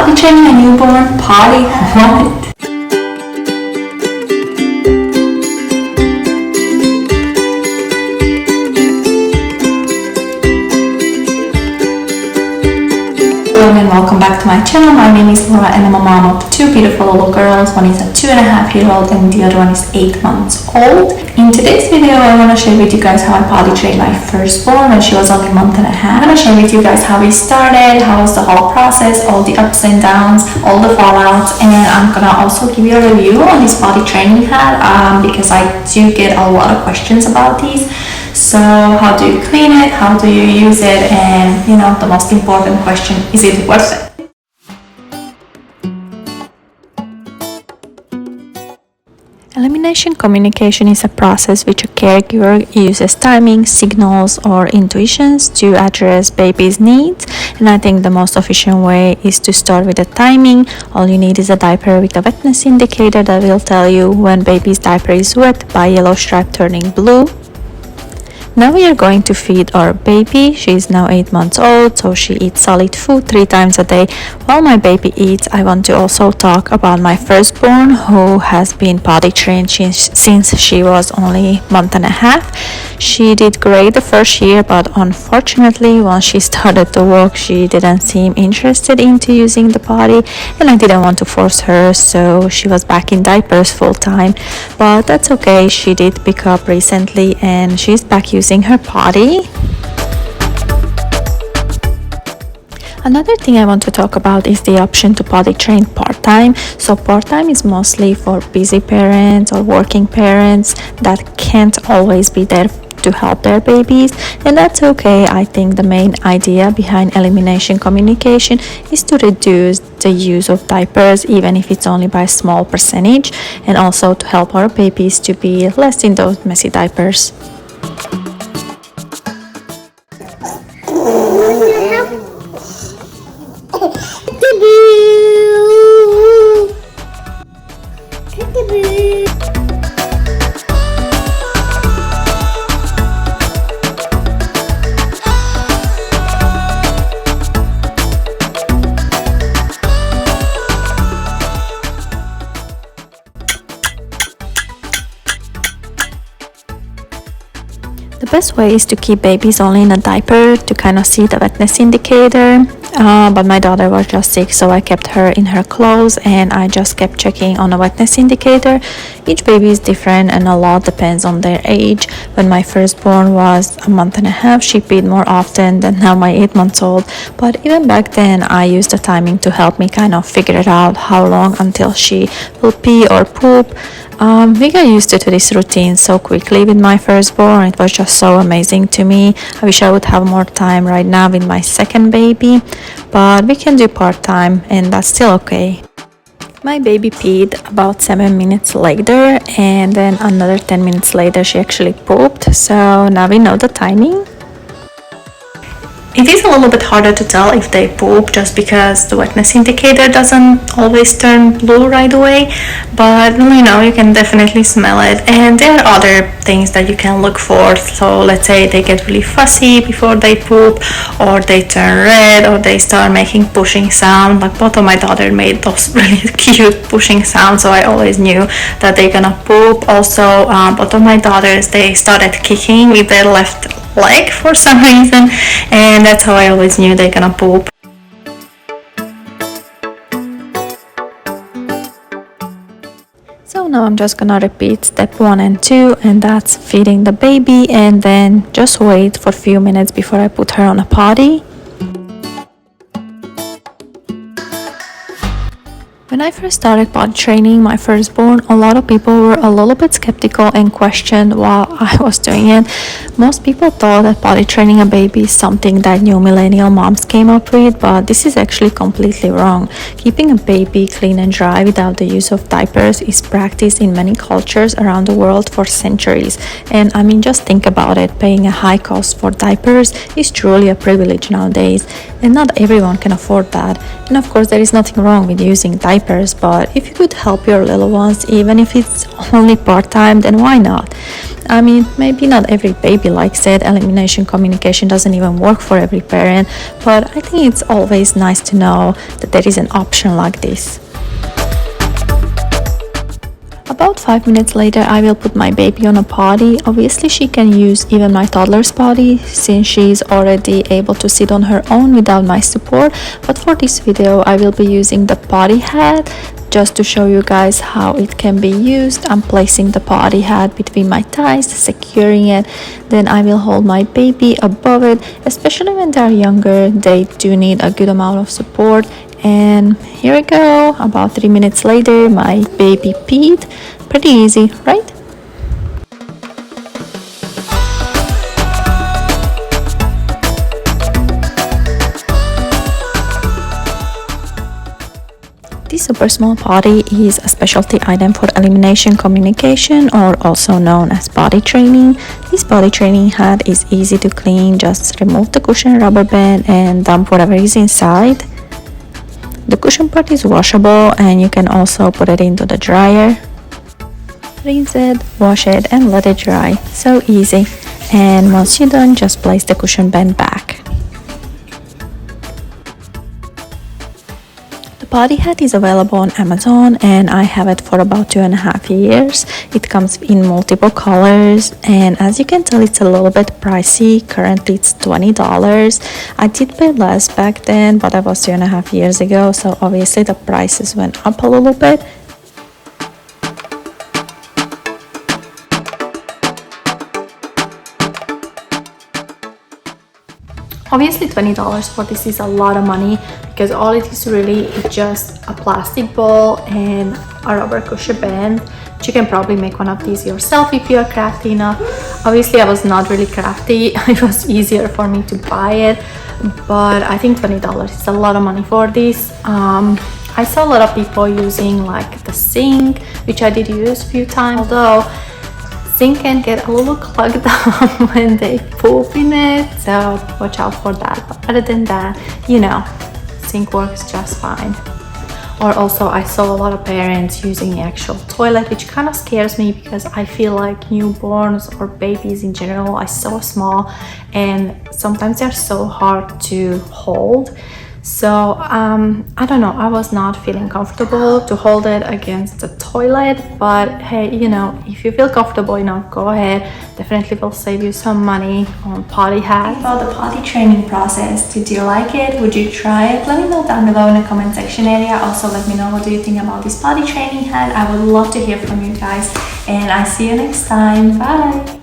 Potty training a newborn? Potty? What? Hello and welcome back to my channel. My name is Laura and I'm a mom of two beautiful little girls. One is a 2.5-year-old and the other one is 8 months old. In today's video I want to share with you guys how I potty trained my firstborn when she was only a month and a half. I'm going to share with you guys how we started, how was the whole process, all the ups and downs, all the fallouts, and I'm going to also give you a review on this potty training pad because I do get a lot of questions about these. So how do you clean it, how do you use it, and the most important question, is it worth it? Elimination communication is a process which a caregiver uses timing, signals, or intuitions to address baby's needs. And I think the most efficient way is to start with the timing. All you need is a diaper with a wetness indicator that will tell you when baby's diaper is wet by yellow stripe turning blue. Now we are going to feed our baby. She is now 8 months old, so she eats solid food 3 times a day. While my baby eats, I want to also talk about my firstborn, who has been potty trained since she was only a month and a half. She did great the first year, but unfortunately once she started to walk, she didn't seem interested into using the potty, and I didn't want to force her, so she was back in diapers full time. But that's okay, she did pick up recently and she's back using her potty. Another thing I want to talk about is the option to potty train part-time. So part-time is mostly for busy parents or working parents that can't always be there to help their babies, and that's okay. I think the main idea behind elimination communication is to reduce the use of diapers, even if it's only by a small percentage, and also to help our babies to be less in those messy diapers. The best way is to keep babies only in a diaper to kind of see the wetness indicator, but my daughter was just sick, so I kept her in her clothes and I just kept checking on a wetness indicator. Each baby is different and a lot depends on their age. When my firstborn was a month and a half, she peed more often than now my 8 months old, but even back then I used the timing to help me kind of figure it out how long until she will pee or poop. We got used to this routine so quickly with my firstborn. It was just so amazing to me. I wish I would have more time right now with my second baby, but we can do part-time and that's still okay. My baby peed about 7 minutes later, and then another 10 minutes later she actually pooped, so now we know the timing. It is a little bit harder to tell if they poop just because the wetness indicator doesn't always turn blue right away, but you can definitely smell it, and there are other things that you can look for. So let's say they get really fussy before they poop, or they turn red, or they start making pushing sound. Like both of my daughter made those really cute pushing sounds, so I always knew that they're gonna poop. Also, both of my daughters, they started kicking with their left leg for some reason, and that's how I always knew they're gonna poop. So now I'm just gonna repeat step 1 and 2, and that's feeding the baby and then just wait for a few minutes before I put her on a potty. When I first started potty training my firstborn, a lot of people were a little bit skeptical and questioned why I was doing it. Most people thought that potty training a baby is something that new millennial moms came up with, but this is actually completely wrong. Keeping a baby clean and dry without the use of diapers is practiced in many cultures around the world for centuries. And I mean, just think about it, paying a high cost for diapers is truly a privilege nowadays, and not everyone can afford that. And of course, there is nothing wrong with using diapers diapers, but if you could help your little ones, even if it's only part-time, then why not? I mean, maybe not every baby likes it. Elimination communication doesn't even work for every parent, but I think it's always nice to know that there is an option like this. About 5 minutes later, I will put my baby on a potty. Obviously, she can use even my toddler's potty since she is already able to sit on her own without my support. But for this video, I will be using the potty hat just to show you guys how it can be used. I'm placing the potty hat between my thighs, securing it. Then I will hold my baby above it. Especially when they're younger, they do need a good amount of support. And here we go. About 3 minutes later, my baby peed. Pretty easy, right? This super small potty is a specialty item for elimination communication, or also known as potty training. This potty training hat is easy to clean. Just remove the cushion rubber band and dump whatever is inside. The cushion part is washable and you can also put it into the dryer. Rinse it, wash it and let it dry. So easy. And once you're done, just place the cushion band back. The potty hat is available on Amazon and I have it for about 2.5 years. It comes in multiple colors and as you can tell, it's a little bit pricey. Currently it's $20. I did pay less back then, but that was 2.5 years ago, so obviously the prices went up a little bit. Obviously $20 for this is a lot of money because all it is really is just a plastic ball and a rubber cushion band. You can probably make one of these yourself if you are crafty enough. Obviously I was not really crafty. It was easier for me to buy it, but I think $20 is a lot of money for this. I saw a lot of people using like the sink, which I did use a few times, although sink can get a little clogged up when they poop in it, so watch out for that. But other than that, you know, sink works just fine. Or also I saw a lot of parents using the actual toilet, which kind of scares me because I feel like newborns or babies in general are so small and sometimes they're so hard to hold. So I don't know, I was not feeling comfortable to hold it against the toilet, but hey, you know, if you feel comfortable enough, go ahead. Definitely will save you some money on potty hats. About the potty training process, did you like it? Would you try it? Let me know down below in the comment section area. Also let me know what do you think about this potty training hat. I would love to hear from you guys and I see you next time. Bye.